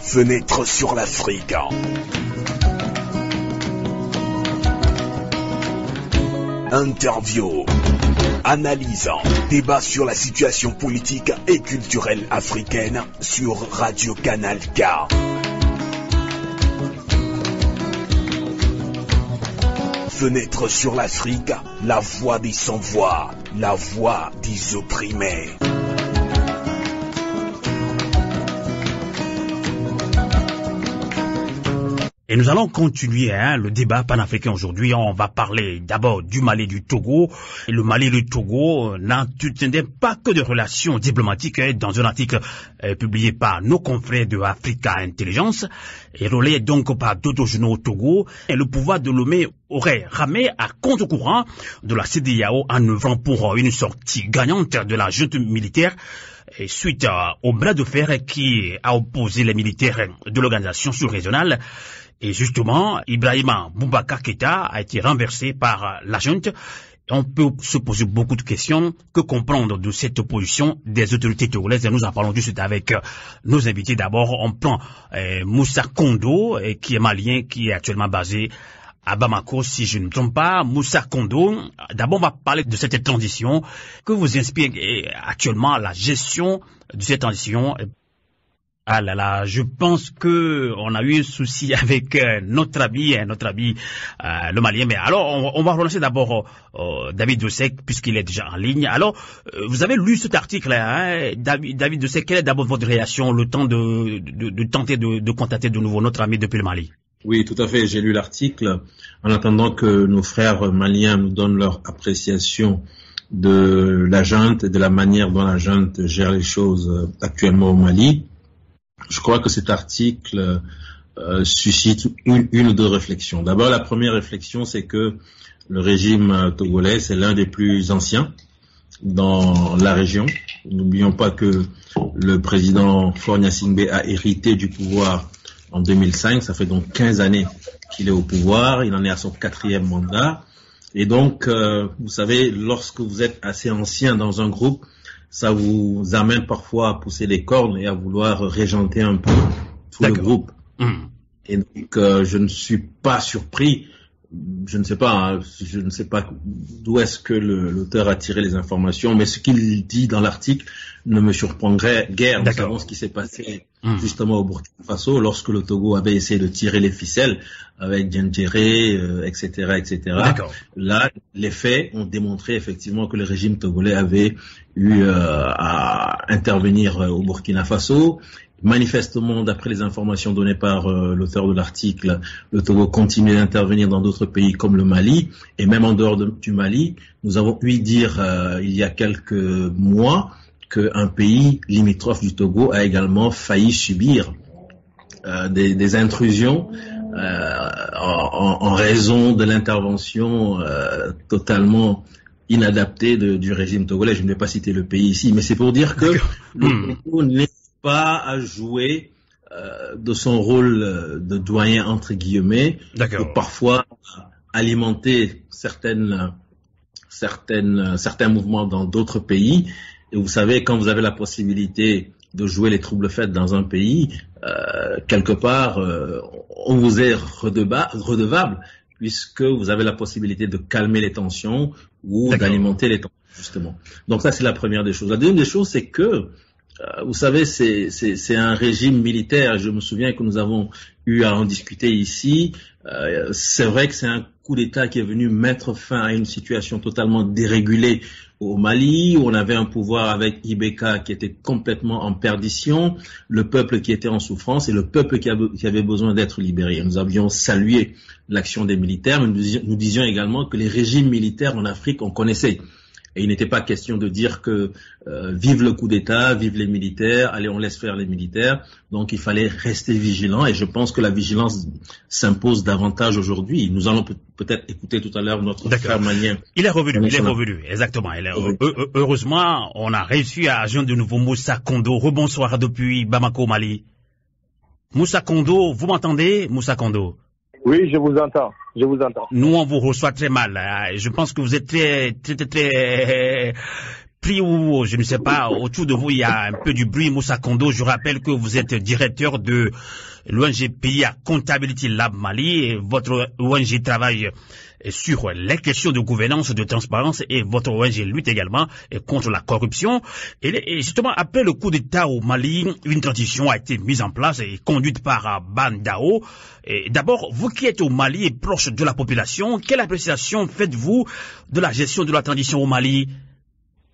Fenêtre sur l'Afrique. Interview, analyse, débat sur la situation politique et culturelle africaine sur Radio Canal K. Fenêtre sur l'Afrique, la voix des sans-voix, la voix des opprimés. Et nous allons continuer le débat panafricain aujourd'hui. On va parler d'abord du Mali et du Togo. Et le Mali et le Togo n'entretenaient pas que de relations diplomatiques dans un article publié par nos confrères de Africa Intelligence et relayé donc par d'autres journaux au Togo. Et le pouvoir de Lomé aurait ramé à contre-courant de la CEDEAO en œuvrant pour une sortie gagnante de la junte militaire et suite au bras de fer qui a opposé les militaires de l'organisation sous-régionale. Et justement, Ibrahima Boubacar Keïta a été renversé par la junte. On peut se poser beaucoup de questions. Que comprendre de cette opposition des autorités togolaises? Et nous en parlons tout de suite avec nos invités. D'abord, on prend Moussa Kondo, qui est malien, qui est actuellement basé à Bamako, si je ne me trompe pas. Moussa Kondo, d'abord on va parler de cette transition. Que vous inspire actuellement la gestion de cette transition? Ah là là, je pense que on a eu un souci avec notre ami, le Malien. Mais alors, on va relancer d'abord David Dossek, puisqu'il est déjà en ligne. Alors, vous avez lu cet article, David Dossek, quelle est d'abord votre réaction, le temps de tenter de contacter de nouveau notre ami depuis le Mali? Oui, tout à fait, j'ai lu l'article en attendant que nos frères maliens nous donnent leur appréciation de la junte et de la manière dont la junte gère les choses actuellement au Mali. Je crois que cet article suscite une ou deux réflexions. D'abord, la première réflexion, c'est que le régime togolais, c'est l'un des plus anciens dans la région. N'oublions pas que le président Faure Gnassingbé a hérité du pouvoir en 2005. Ça fait donc 15 années qu'il est au pouvoir. Il en est à son 4e mandat. Et donc, vous savez, lorsque vous êtes assez ancien dans un groupe, ça vous amène parfois à pousser les cornes et à vouloir régenter un peu tout le groupe. Et donc, je ne suis pas surpris. Je ne sais pas d'où est-ce que l'auteur a tiré les informations, mais ce qu'il dit dans l'article ne me surprendrait guère. Nous savons ce qui s'est passé justement au Burkina Faso lorsque le Togo avait essayé de tirer les ficelles avec Diendéré, etc. Là, les faits ont démontré effectivement que le régime togolais avait eu à intervenir au Burkina Faso. Manifestement, d'après les informations données par l'auteur de l'article, le Togo continue d'intervenir dans d'autres pays comme le Mali, et même en dehors du Mali, nous avons ouï dire il y a quelques mois qu'un pays limitrophe du Togo a également failli subir des intrusions en raison de l'intervention totalement inadaptée du régime togolais. Je ne vais pas citer le pays ici, mais c'est pour dire que le Togo n'est pas à jouer de son rôle de doyen entre guillemets, pour parfois alimenter certains mouvements dans d'autres pays. Et vous savez, quand vous avez la possibilité de jouer les troubles faits dans un pays, quelque part, on vous est redevable, puisque vous avez la possibilité de calmer les tensions ou d'alimenter les tensions, justement. Donc ça, c'est la première des choses. La deuxième des choses, c'est que vous savez, c'est un régime militaire. Je me souviens que nous avons eu à en discuter ici. C'est vrai que c'est un coup d'État qui est venu mettre fin à une situation totalement dérégulée au Mali, où on avait un pouvoir avec Ibeka qui était complètement en perdition, le peuple qui était en souffrance et le peuple qui avait besoin d'être libéré. Nous avions salué l'action des militaires, mais nous disions également que les régimes militaires en Afrique, on connaissait. Et il n'était pas question de dire que vive le coup d'État, vive les militaires, allez on laisse faire les militaires. Donc il fallait rester vigilant et je pense que la vigilance s'impose davantage aujourd'hui. Nous allons peut-être écouter tout à l'heure notre frère malien. Il est revenu, exactement. Heureusement, on a réussi à joindre de nouveau Moussa Kondo. Rebonsoir depuis Bamako, Mali. Moussa Kondo, vous m'entendez, Moussa Kondo? Oui, je vous entends. Nous, on vous reçoit très mal. Je pense que vous êtes très pris ou je ne sais pas, autour de vous il y a un peu du bruit. Moussa Kondo, je rappelle que vous êtes directeur de l'ONG Pays Accountability Lab Mali et votre ONG travaille sur les questions de gouvernance, de transparence et votre ONG lutte également contre la corruption. Et justement, après le coup d'État au Mali, une transition a été mise en place et conduite par Ban Dao. D'abord, vous qui êtes au Mali et proche de la population, quelle appréciation faites-vous de la gestion de la transition au Mali?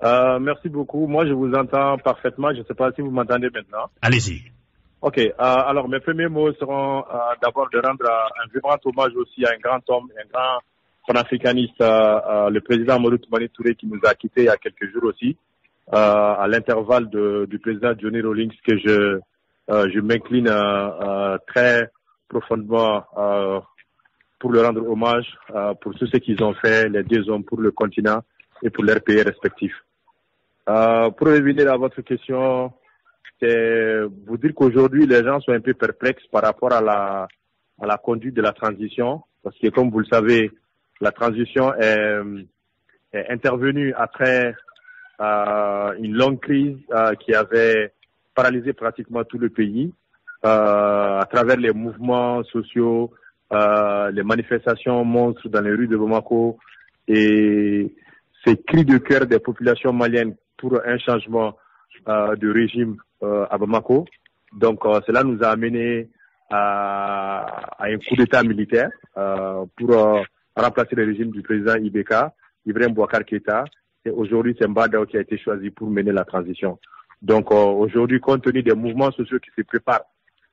Merci beaucoup. Moi, je vous entends parfaitement. Je ne sais pas si vous m'entendez maintenant. Allez-y. Ok. Alors, mes premiers mots seront d'abord de rendre un vibrant hommage aussi à un grand homme, un grand panafricaniste, le président Amadou Toumani Touré, qui nous a quittés il y a quelques jours aussi, à l'intervalle du président Johnny Rawlings, que je m'incline très profondément pour le rendre hommage pour tout ce qu'ils ont fait, les deux hommes, pour le continent et pour leurs pays respectifs. Pour revenir à votre question, c'est vous dire qu'aujourd'hui, les gens sont un peu perplexes par rapport à la conduite de la transition, parce que comme vous le savez, la transition est intervenue après une longue crise qui avait paralysé pratiquement tout le pays, à travers les mouvements sociaux, les manifestations monstres dans les rues de Bamako et ces cris de cœur des populations maliennes pour un changement de régime à Bamako. Donc cela nous a amené à un coup d'État militaire pour remplacer le régime du président Ibeka, Ibrahim Boubacar Keïta, et aujourd'hui c'est Mbadao qui a été choisi pour mener la transition. Donc aujourd'hui, compte tenu des mouvements sociaux qui se préparent,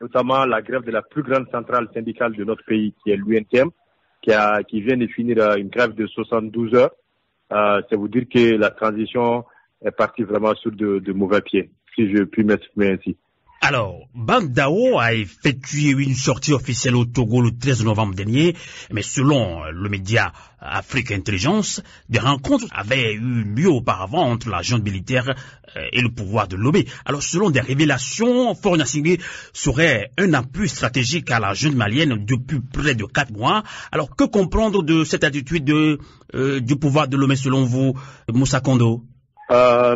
notamment la grève de la plus grande centrale syndicale de notre pays, qui est l'UNTM, qui vient de finir une grève de 72 heures, c'est vous dire que la transition est partie vraiment sur de mauvais pieds, si je puis m'exprimer ainsi. Alors, Ban Dao a effectué une sortie officielle au Togo le 13 novembre dernier, mais selon le média Afrique Intelligence, des rencontres avaient eu lieu auparavant entre la junte militaire et le pouvoir de Lomé. Alors, selon des révélations, Faure Gnassingbé serait un appui stratégique à la junte malienne depuis près de 4 mois. Alors, que comprendre de cette attitude du pouvoir de Lomé selon vous, Moussa Kondo?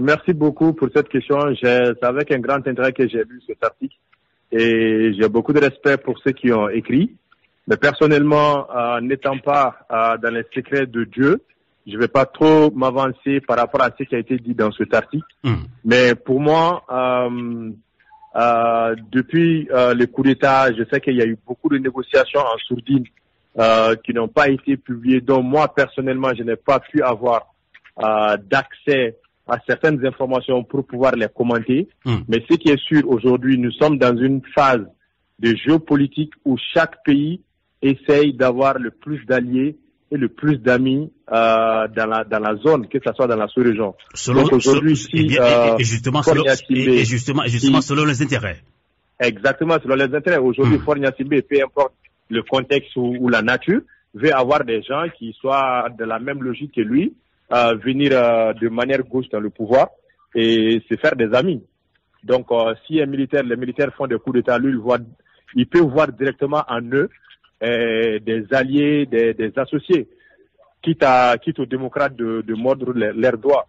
Merci beaucoup pour cette question. C'est avec un grand intérêt que j'ai lu cet article et j'ai beaucoup de respect pour ceux qui ont écrit. Mais personnellement, n'étant pas dans les secrets de Dieu, je ne vais pas trop m'avancer par rapport à ce qui a été dit dans cet article. Mais pour moi, depuis le coup d'État, je sais qu'il y a eu beaucoup de négociations en sourdine qui n'ont pas été publiées, dont moi personnellement, je n'ai pas pu avoir d'accès à certaines informations pour pouvoir les commenter. Mais ce qui est sûr aujourd'hui, nous sommes dans une phase de géopolitique où chaque pays essaye d'avoir le plus d'alliés et le plus d'amis dans la zone, que ce soit dans la sous-région. Donc aujourd'hui, justement selon les intérêts. Exactement, selon les intérêts. Aujourd'hui, Faure Gnassingbé, peu importe le contexte ou la nature, veut avoir des gens qui soient de la même logique que lui, venir de manière gauche dans le pouvoir et se faire des amis. Donc, si les militaires font des coups d'État, lui, il peut voir directement en eux des alliés, des associés, quitte aux démocrates de mordre leurs doigts.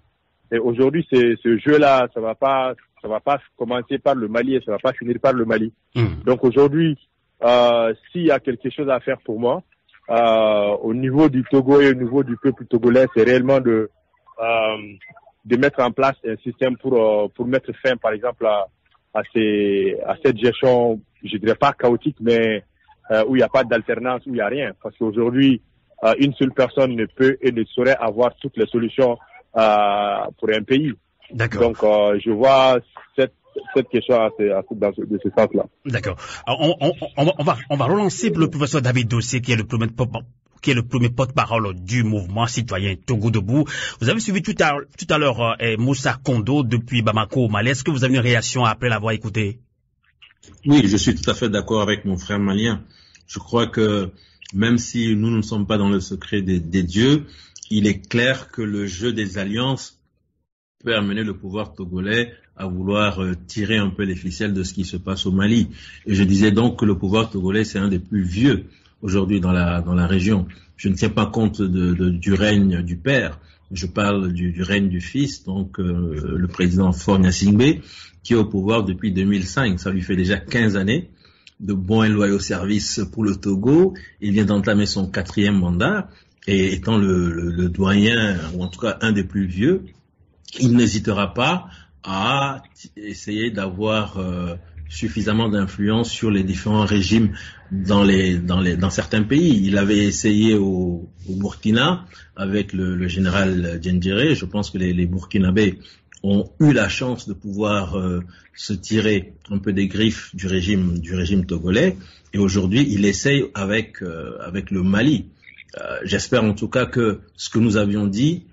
Et aujourd'hui, ce jeu-là, ça va pas commencer par le Mali et ça va pas finir par le Mali. Donc aujourd'hui, s'il y a quelque chose à faire pour moi, au niveau du Togo et au niveau du peuple togolais, c'est réellement de mettre en place un système pour mettre fin, par exemple, à cette gestion, je dirais pas chaotique, mais où il n'y a pas d'alternance, où il n'y a rien. Parce qu'aujourd'hui, une seule personne ne peut et ne saurait avoir toutes les solutions pour un pays. D'accord. Donc, je vois cette question de ce sens-là. D'accord. On va relancer le professeur David Dossé, qui est le premier porte-parole du mouvement citoyen Togo Debout. Vous avez suivi tout à l'heure Moussa Kondo depuis Bamako au Mali. Est-ce que vous avez une réaction après l'avoir écouté? Oui, je suis tout à fait d'accord avec mon frère malien. Je crois que même si nous ne sommes pas dans le secret des dieux, il est clair que le jeu des alliances peut amener le pouvoir togolais à vouloir tirer un peu les ficelles de ce qui se passe au Mali. Et je disais donc que le pouvoir togolais, c'est un des plus vieux aujourd'hui dans la région. Je ne tiens pas compte du règne du père, Je parle du règne du fils, donc le président Faure Gnassingbé, qui est au pouvoir depuis 2005. Ça lui fait déjà 15 années de bons et loyaux services pour le Togo. Il vient d'entamer son 4e mandat et étant le doyen, ou en tout cas un des plus vieux, il n'hésitera pas à essayer d'avoir suffisamment d'influence sur les différents régimes dans certains pays. Il avait essayé au Burkina avec le général Diendéré. Je pense que les Burkinabés ont eu la chance de pouvoir se tirer un peu des griffes du régime togolais, et aujourd'hui il essaye avec le Mali. J'espère en tout cas que ce que nous avions dit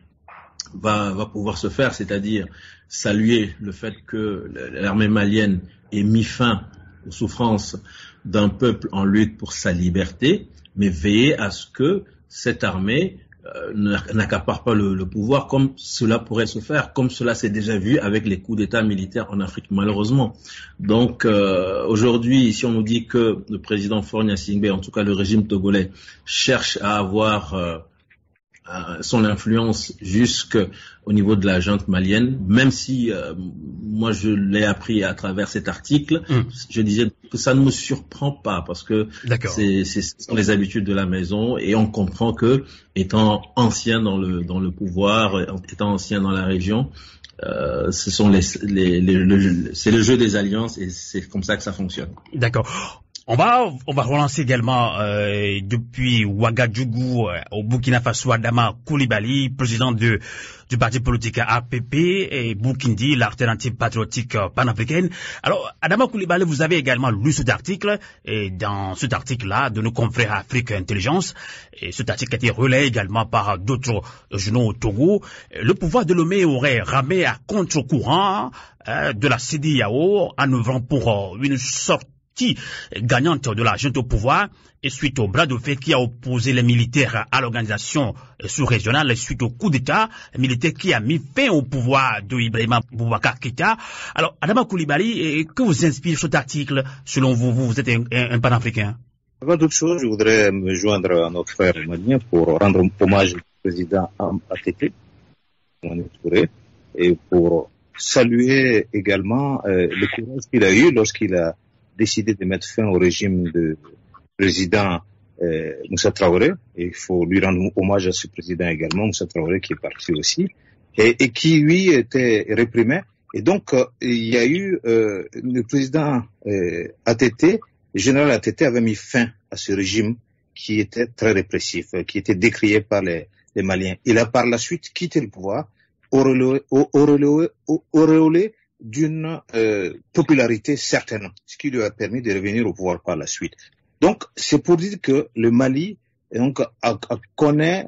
va pouvoir se faire, c'est-à-dire saluer le fait que l'armée malienne ait mis fin aux souffrances d'un peuple en lutte pour sa liberté, mais veiller à ce que cette armée n'accapare pas le pouvoir comme cela pourrait se faire, comme cela s'est déjà vu avec les coups d'État militaires en Afrique, malheureusement. Donc aujourd'hui, si on nous dit que le président Faure Gnassingbé, en tout cas le régime togolais, cherche à avoir son influence jusqu'au niveau de la junte malienne, même si moi je l'ai appris à travers cet article, je disais que ça ne me surprend pas parce que ce sont les habitudes de la maison, et on comprend que, étant ancien dans le pouvoir, étant ancien dans la région, c'est le jeu des alliances, et c'est comme ça que ça fonctionne. D'accord. On va relancer également depuis Ouagadougou au Burkina Faso, Adama Coulibaly, président du parti politique APP, et Bourkindi, l'alternative patriotique panafricaine. Alors, Adama Coulibaly, vous avez également lu cet article, et dans cet article-là, de nos confrères Afrique Intelligence, et cet article a été relayé également par d'autres journaux au Togo. Le pouvoir de Lomé aurait ramé à contre-courant de la CEDEAO en œuvrant pour une sorte gagnante de la junte au pouvoir, et suite au bras de fer qui a opposé les militaires à l'organisation sous-régionale, suite au coup d'État militaire qui a mis fin au pouvoir de Ibrahima Boubacar Keïta. Alors, Adama Coulibaly, que vous inspire cet article? Selon vous, vous êtes un panafricain. Avant toute chose, je voudrais me joindre à notre frère malien pour rendre hommage au président ATT, et pour saluer également le courage qu'il a eu lorsqu'il a décidé de mettre fin au régime de président Moussa Traoré. Et il faut lui rendre hommage à ce président également, Moussa Traoré, qui est parti aussi, et qui, lui, était réprimé. Et donc, il y a eu le président ATT, le général ATT avait mis fin à ce régime qui était très répressif, qui était décrié par les Maliens. Il a par la suite quitté le pouvoir, auréolé d'une popularité certaine, ce qui lui a permis de revenir au pouvoir par la suite. Donc, c'est pour dire que le Mali connaît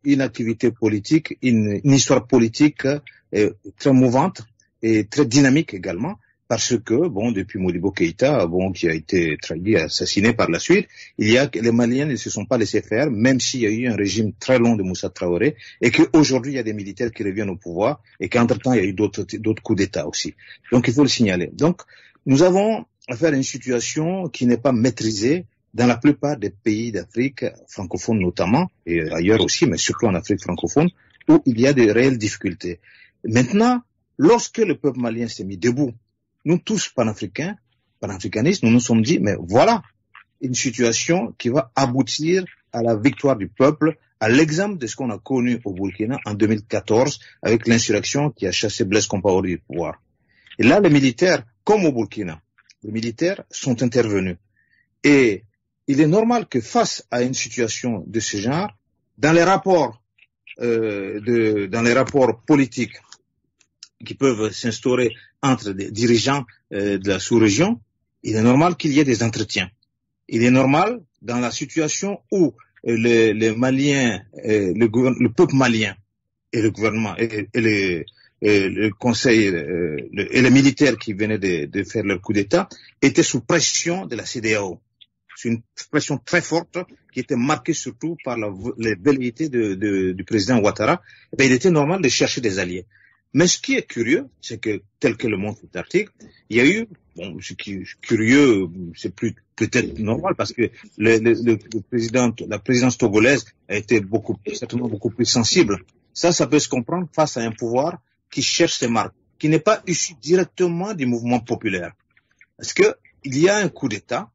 une activité politique, une histoire politique très mouvante et très dynamique également, parce que, depuis Modibo Keïta, qui a été trahi, assassiné par la suite, les Maliens ne se sont pas laissés faire, même s'il y a eu un régime très long de Moussa Traoré, et qu'aujourd'hui, il y a des militaires qui reviennent au pouvoir, et qu'entre-temps, il y a eu d'autres coups d'État aussi. Donc, il faut le signaler. Donc, nous avons affaire à une situation qui n'est pas maîtrisée dans la plupart des pays d'Afrique francophone notamment, et ailleurs aussi, mais surtout en Afrique francophone, où il y a de réelles difficultés. Maintenant, lorsque le peuple malien s'est mis debout, nous tous panafricanistes, nous nous sommes dit, mais voilà une situation qui va aboutir à la victoire du peuple, à l'exemple de ce qu'on a connu au Burkina en 2014 avec l'insurrection qui a chassé Blaise Compaoré du pouvoir. Et là, les militaires, comme au Burkina, les militaires sont intervenus. Et il est normal que face à une situation de ce genre, dans les rapports politiques qui peuvent s'instaurer entre des dirigeants de la sous-région, il est normal qu'il y ait des entretiens. Il est normal, dans la situation où les Maliens, le peuple malien et le gouvernement et le conseil et les militaires qui venaient de faire leur coup d'État étaient sous pression de la CEDEAO. C'est une pression très forte qui était marquée surtout par les velléités du président Ouattara. Il était normal de chercher des alliés. Mais ce qui est curieux, c'est que, tel que le montre cet article, il y a eu, ce qui est curieux, c'est peut-être normal parce que la présidence togolaise a été certainement beaucoup plus sensible Ça peut se comprendre face à un pouvoir qui cherche ses marques, qui n'est pas issu directement du mouvement populaire. Parce que il y a un coup d'État.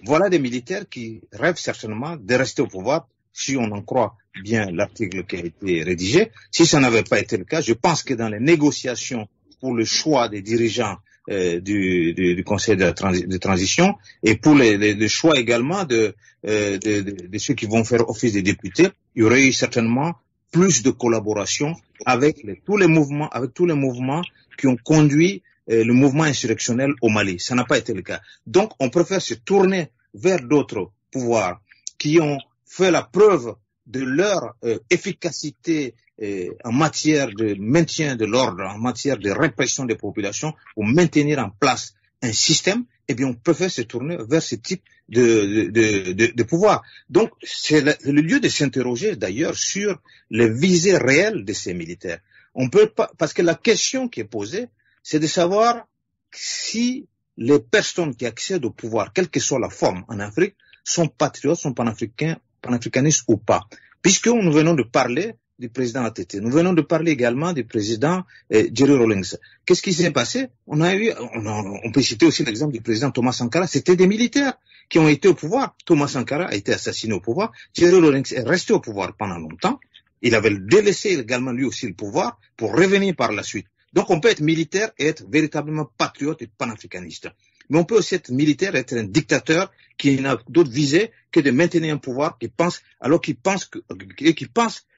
Voilà des militaires qui rêvent certainement de rester au pouvoir, si on en croit bien l'article qui a été rédigé. Si ça n'avait pas été le cas, je pense que dans les négociations pour le choix des dirigeants du Conseil de transition et pour les choix également de ceux qui vont faire office de députés, il y aurait eu certainement plus de collaboration avec tous les mouvements qui ont conduit le mouvement insurrectionnel au Mali. Ça n'a pas été le cas. Donc, on préfère se tourner vers d'autres pouvoirs qui ont fait la preuve de leur efficacité en matière de maintien de l'ordre, en matière de répression des populations, pour maintenir en place un système. Eh bien, on préfère se tourner vers ce type de pouvoir. Donc, c'est le lieu de s'interroger d'ailleurs sur les visées réelles de ces militaires. On peut pas, parce que la question qui est posée, c'est de savoir si les personnes qui accèdent au pouvoir, quelle que soit la forme en Afrique, sont patriotes, sont panafricanistes ou pas. Puisque nous venons de parler du président ATT, nous venons de parler également du président Jerry Rawlings. Qu'est-ce qui s'est passé? On peut citer aussi l'exemple du président Thomas Sankara. C'était des militaires qui ont été au pouvoir. Thomas Sankara a été assassiné au pouvoir. Jerry Rawlings est resté au pouvoir pendant longtemps. Il avait délaissé également lui aussi le pouvoir pour revenir par la suite. Donc on peut être militaire et être véritablement patriote et panafricaniste. Mais on peut aussi être militaire et être un dictateur qui n'a d'autre visée que de maintenir un pouvoir qu'il pense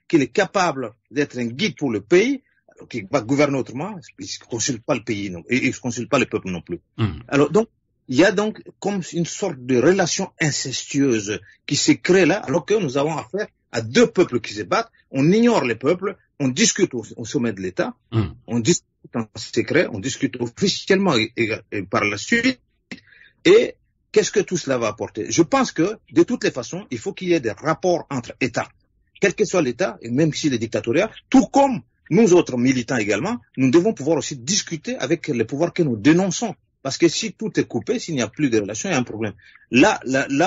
qu'il est capable d'être un guide pour le pays, qu'il va gouverner autrement, il ne consulte pas le pays, non, et il ne consulte pas le peuple non plus. Alors donc, il y a donc comme une sorte de relation incestueuse qui se crée là, alors que nous avons affaire à deux peuples qui se battent. On ignore les peuples, on discute au sommet de l'État, on discute en secret, on discute officiellement et par la suite. Et qu'est-ce que tout cela va apporter? Je pense que, de toutes les façons, il faut qu'il y ait des rapports entre États. Quel que soit l'État, et même s'il est dictatorial, tout comme nous autres militants également, nous devons pouvoir aussi discuter avec les pouvoirs que nous dénonçons. Parce que si tout est coupé, s'il n'y a plus de relations, il y a un problème. Là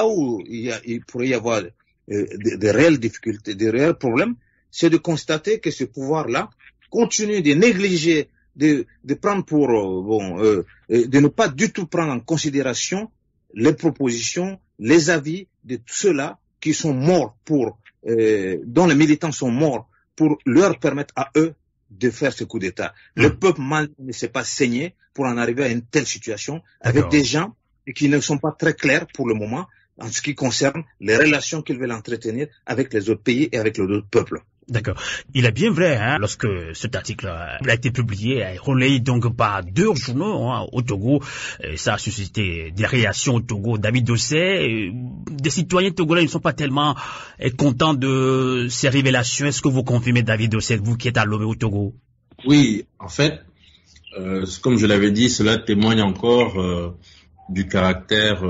où il pourrait y avoir des réelles difficultés, des réels problèmes, c'est de constater que ce pouvoir-là continue de négliger, de prendre pour de ne pas du tout prendre en considération les propositions, les avis de ceux-là qui sont morts dont les militants sont morts pour leur permettre à eux de faire ce coup d'État. Le peuple malien ne s'est pas saigné pour en arriver à une telle situation avec des gens qui ne sont pas très clairs pour le moment en ce qui concerne les relations qu'ils veulent entretenir avec les autres pays et avec les autres peuples. D'accord. Il est bien vrai, lorsque cet article a été publié, relayé donc par deux journaux au Togo, ça a suscité des réactions au Togo. David Dossé, des citoyens togolais ne sont pas tellement contents de ces révélations. Est-ce que vous confirmez, David Dossé, vous qui êtes à Lomé au Togo? Oui, en fait, comme je l'avais dit, cela témoigne encore du caractère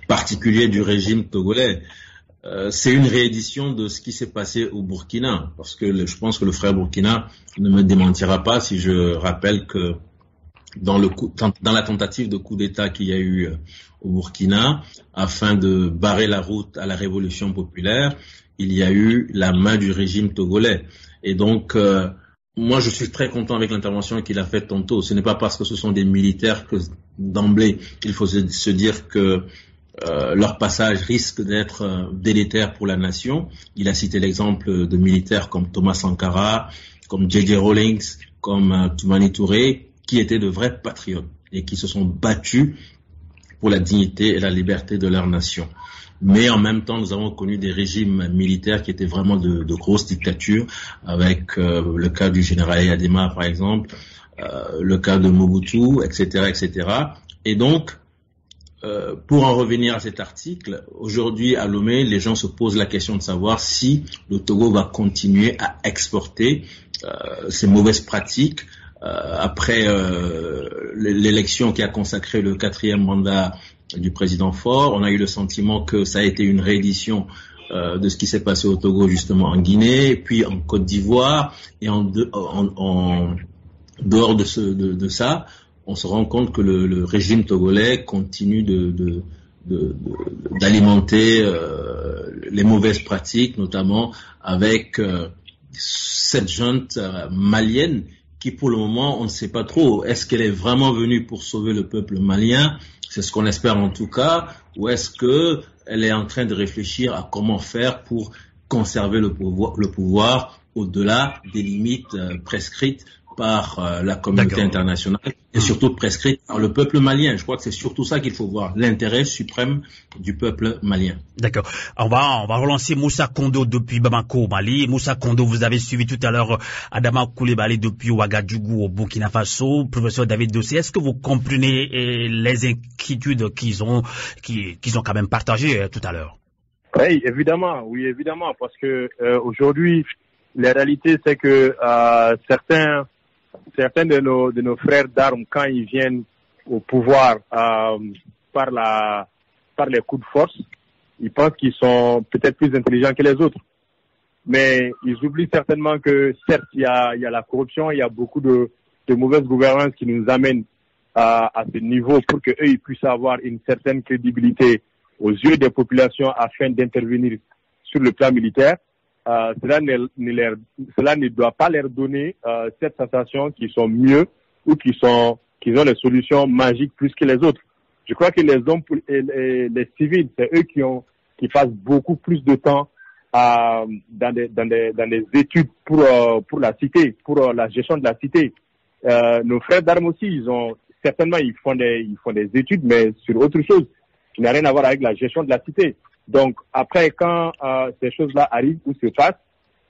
particulier du régime togolais. C'est une réédition de ce qui s'est passé au Burkina, parce que je pense que le frère Burkina ne me démentira pas si je rappelle que dans la tentative de coup d'État qu'il y a eu au Burkina, afin de barrer la route à la révolution populaire, il y a eu la main du régime togolais. Et donc, moi je suis très content avec l'intervention qu'il a faite tantôt. Ce n'est pas parce que ce sont des militaires que d'emblée il faut se dire que leur passage risque d'être délétère pour la nation. Il a cité l'exemple de militaires comme Thomas Sankara, comme J.J. Rawlings, comme Toumani Touré, qui étaient de vrais patriotes et qui se sont battus pour la dignité et la liberté de leur nation. Mais en même temps, nous avons connu des régimes militaires qui étaient vraiment de grosses dictatures, avec le cas du général Yadema, par exemple, le cas de Mobutu, etc., etc. Et donc, pour en revenir à cet article, aujourd'hui à Lomé, les gens se posent la question de savoir si le Togo va continuer à exporter ces mauvaises pratiques après l'élection qui a consacré le 4e mandat du président Faure. On a eu le sentiment que ça a été une réédition de ce qui s'est passé au Togo, justement en Guinée, puis en Côte d'Ivoire, et en dehors de ça, on se rend compte que le régime togolais continue d'alimenter les mauvaises pratiques, notamment avec cette junte malienne qui, pour le moment, on ne sait pas trop. Est-ce qu'elle est vraiment venue pour sauver le peuple malien? C'est ce qu'on espère en tout cas. Ou est-ce que elle est en train de réfléchir à comment faire pour conserver le pouvoir au-delà des limites prescrites par la communauté internationale et surtout prescrites par le peuple malien. Je crois que c'est surtout ça qu'il faut voir, l'intérêt suprême du peuple malien. D'accord. On va relancer Moussa Kondo depuis Bamako au Mali. Moussa Kondo, vous avez suivi tout à l'heure Adama Coulibaly depuis Ouagadougou au Burkina Faso. Professeur David Dossé, est-ce que vous comprenez les inquiétudes qu'ils ont quand même partagées tout à l'heure? Oui, évidemment, parce que aujourd'hui, la réalité c'est que certains de nos frères d'armes, quand ils viennent au pouvoir par les coups de force, ils pensent qu'ils sont peut-être plus intelligents que les autres. Mais ils oublient certainement que certes, il y a la corruption, il y a beaucoup de mauvaise gouvernance qui nous amène à ce niveau pour que eux ils puissent avoir une certaine crédibilité aux yeux des populations afin d'intervenir sur le plan militaire. Cela ne doit pas leur donner cette sensation qu'ils sont mieux ou qu'ils ont les solutions magiques plus que les autres. Je crois que les hommes et les civils, c'est eux qui passent beaucoup plus de temps dans des études pour la cité, pour la gestion de la cité. Nos frères d'armes aussi, ils font des études, mais sur autre chose qui n'a rien à voir avec la gestion de la cité. Donc, après, quand ces choses-là arrivent ou se passent,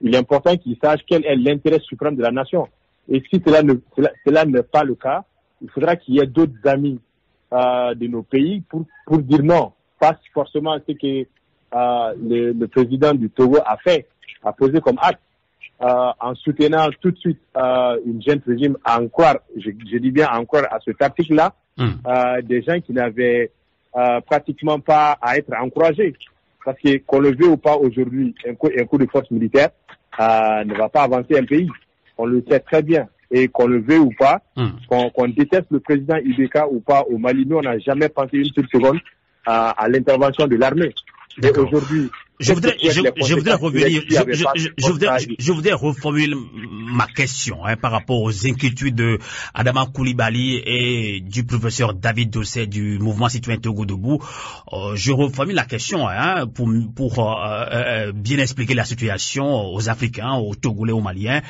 il est important qu'ils sachent quel est l'intérêt suprême de la nation. Et si cela n'est pas le cas, il faudra qu'il y ait d'autres amis de nos pays pour dire non, pas forcément ce que le président du Togo a posé comme acte, en soutenant tout de suite une jeune régime à en croire, je dis bien à en croire à cet article-là, des gens qui n'avaient pratiquement pas à être encouragé, parce que qu'on le veut ou pas aujourd'hui, un coup de force militaire ne va pas avancer un pays. On le sait très bien. Et qu'on le veut ou pas, qu'on déteste le président Ibeka ou pas au Mali, nous on n'a jamais pensé une seule seconde à l'intervention de l'armée. Et aujourd'hui, je voudrais reformuler ma question par rapport aux inquiétudes de Adama Coulibaly et du professeur David Dossé du mouvement citoyen Togo Debout. Je reformule la question pour bien expliquer la situation aux Africains, aux Togolais, aux Maliens.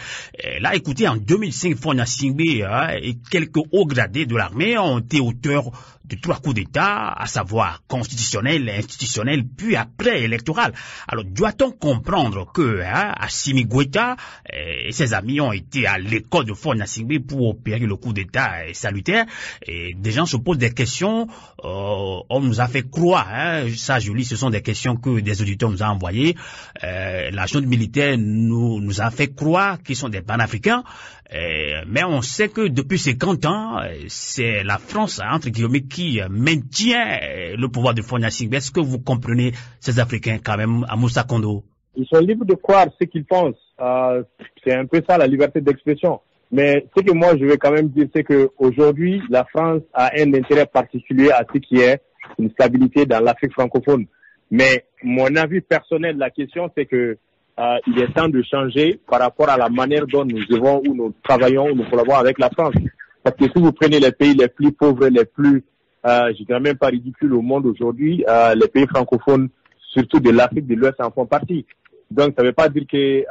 Là, écoutez, en 2005, Fona Singbe et quelques hauts gradés de l'armée ont été auteurs de 3 coups d'État, à savoir constitutionnel, institutionnel, puis après électoral. Alors, doit-on comprendre que Assimi Goïta et ses amis ont été à l'école de Fona Singbe pour opérer le coup d'État salutaire? Et des gens se posent des questions. On nous a fait croire, ça je lis, ce sont des questions que des auditeurs nous ont envoyées. La junte militaire nous a fait croire qu'ils sont des panafricains. Mais on sait que depuis 50 ans, c'est la France, entre guillemets, qui maintient le pouvoir de Fona Singbe. Est-ce que vous comprenez ces Africains quand même, à Moussa Kondo? Ils sont libres de croire ce qu'ils pensent. C'est un peu ça la liberté d'expression. Mais ce que moi je vais quand même dire, c'est que aujourd'hui, la France a un intérêt particulier à ce qui est une stabilité dans l'Afrique francophone. Mais mon avis personnel, la question, c'est que il est temps de changer par rapport à la manière dont nous vivons, où nous travaillons, où nous collaborons avec la France. Parce que si vous prenez les pays les plus pauvres, les plus, je dirais même pas ridicules au monde aujourd'hui, les pays francophones, surtout de l'Afrique de l'Ouest, en font partie. Donc, ça ne veut pas dire que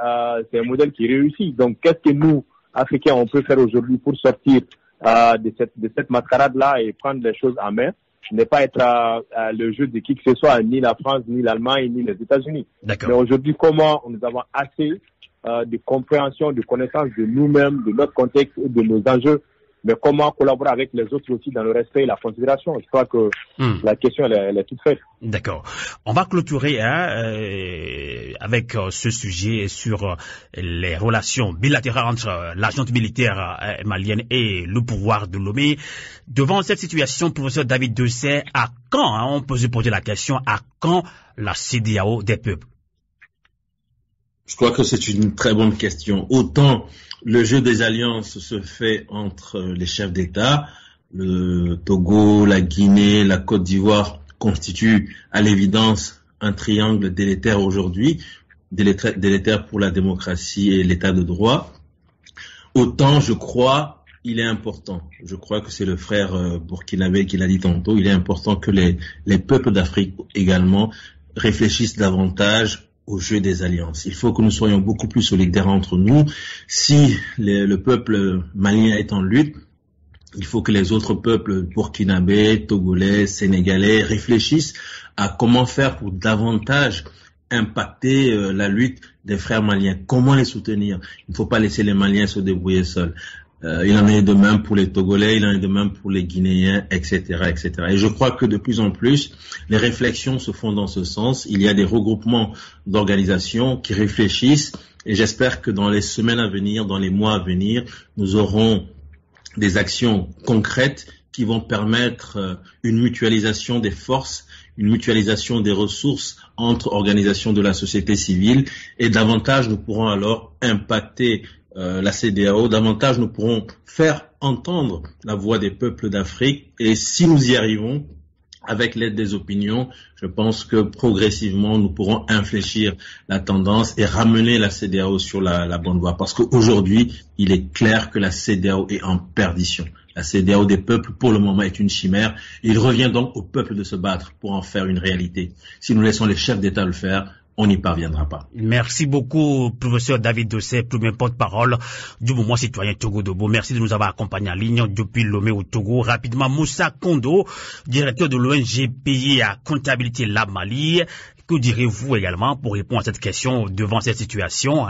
c'est un modèle qui réussit. Donc, qu'est-ce que nous, Africains, on peut faire aujourd'hui pour sortir de cette mascarade-là et prendre les choses en main? Ne pas être le jeu de qui que ce soit, ni la France, ni l'Allemagne, ni les États-Unis. Mais aujourd'hui, comment nous avons assez de compréhension, de connaissance de nous-mêmes, de notre contexte et de nos enjeux, mais comment collaborer avec les autres aussi dans le respect et la considération. Je crois que la question, elle est toute faite. D'accord. On va clôturer avec ce sujet sur les relations bilatérales entre la junte militaire malienne et le pouvoir de Lomé. Devant cette situation, professeur David Dossé, à quand, on peut se poser la question, à quand la CEDEAO des peuples? Je crois que c'est une très bonne question. Autant le jeu des alliances se fait entre les chefs d'État, le Togo, la Guinée, la Côte d'Ivoire constitue à l'évidence un triangle délétère aujourd'hui, délétère pour la démocratie et l'état de droit, autant je crois il est important. Je crois que c'est le frère burkinabé qui l'a dit tantôt. Il est important que les peuples d'Afrique également réfléchissent davantage au jeu des alliances. Il faut que nous soyons beaucoup plus solidaires entre nous. Si le peuple malien est en lutte, il faut que les autres peuples burkinabés, togolais, sénégalais réfléchissent à comment faire pour davantage impacter la lutte des frères maliens. Comment les soutenir? Il ne faut pas laisser les Maliens se débrouiller seuls. Il en est de même pour les Togolais, il en est de même pour les Guinéens, etc., etc. Et je crois que de plus en plus, les réflexions se font dans ce sens. Il y a des regroupements d'organisations qui réfléchissent et j'espère que dans les semaines à venir, dans les mois à venir, nous aurons des actions concrètes qui vont permettre une mutualisation des forces, une mutualisation des ressources entre organisations de la société civile et davantage nous pourrons alors impacter la CEDEAO, davantage nous pourrons faire entendre la voix des peuples d'Afrique et si nous y arrivons, avec l'aide des opinions, je pense que progressivement nous pourrons infléchir la tendance et ramener la CEDEAO sur la bonne voie. Parce qu'aujourd'hui, il est clair que la CEDEAO est en perdition. La CEDEAO des peuples, pour le moment, est une chimère. Il revient donc au peuple de se battre pour en faire une réalité. Si nous laissons les chefs d'État le faire, on n'y parviendra pas. Merci beaucoup, professeur David Dossé, premier porte-parole du mouvement citoyen Togo-Dobo. Merci de nous avoir accompagnés en ligne depuis Lomé au Togo. Rapidement, Moussa Kondo, directeur de l'ONG Pays à Comptabilité Lab Mali. Que direz-vous également pour répondre à cette question devant cette situation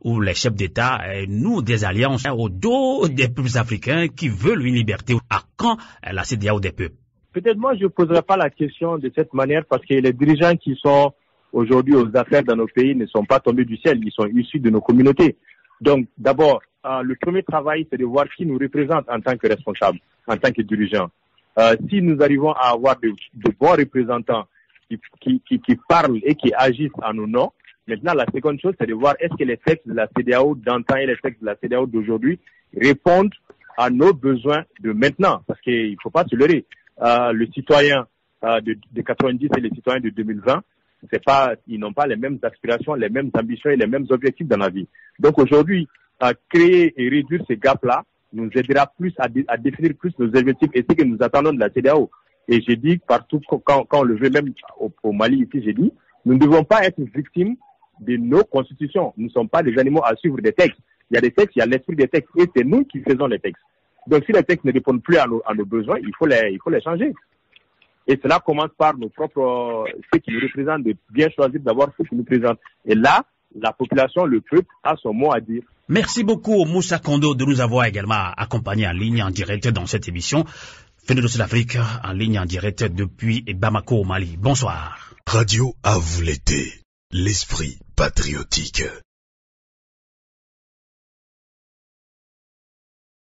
où les chefs d'État nouent des alliances au dos des peuples africains qui veulent une liberté? À quand la CEDEAO des peuples? Peut-être moi, je ne poserai pas la question de cette manière parce que les dirigeants qui sont aujourd'hui aux affaires dans nos pays ne sont pas tombés du ciel, ils sont issus de nos communautés. Donc d'abord, le premier travail, c'est de voir qui nous représente en tant que responsables, en tant que dirigeants. Si nous arrivons à avoir de bons représentants qui parlent et qui agissent en nos noms, maintenant la seconde chose, c'est de voir est-ce que les textes de la CEDEAO d'antan et les textes de la CEDEAO d'aujourd'hui répondent à nos besoins de maintenant. Parce qu'il ne faut pas se leurrer. Le citoyen de 90 et les citoyens de 2020, ils n'ont pas les mêmes aspirations, les mêmes ambitions et les mêmes objectifs dans la vie. Donc aujourd'hui, créer et réduire ces gaps-là nous aidera plus à définir plus nos objectifs et ce que nous attendons de la CEDEAO. Et j'ai dit partout, quand on le veut, même au Mali ici, j'ai dit, nous ne devons pas être victimes de nos constitutions. Nous ne sommes pas des animaux à suivre des textes. Il y a des textes, il y a l'esprit des textes et c'est nous qui faisons les textes. Donc si les textes ne répondent plus à nos besoins, il faut les changer. Et cela commence par nos propres, ceux qui nous représentent, de bien choisir d'avoir ceux qui nous représentent. Et là, la population, le peuple, a son mot à dire. Merci beaucoup, Moussa Kondo, de nous avoir également accompagnés en ligne, en direct dans cette émission. Fenêtre de Sud-Afrique, en ligne, en direct depuis Bamako, au Mali. Bonsoir. Radio à vous l'été, l'esprit patriotique.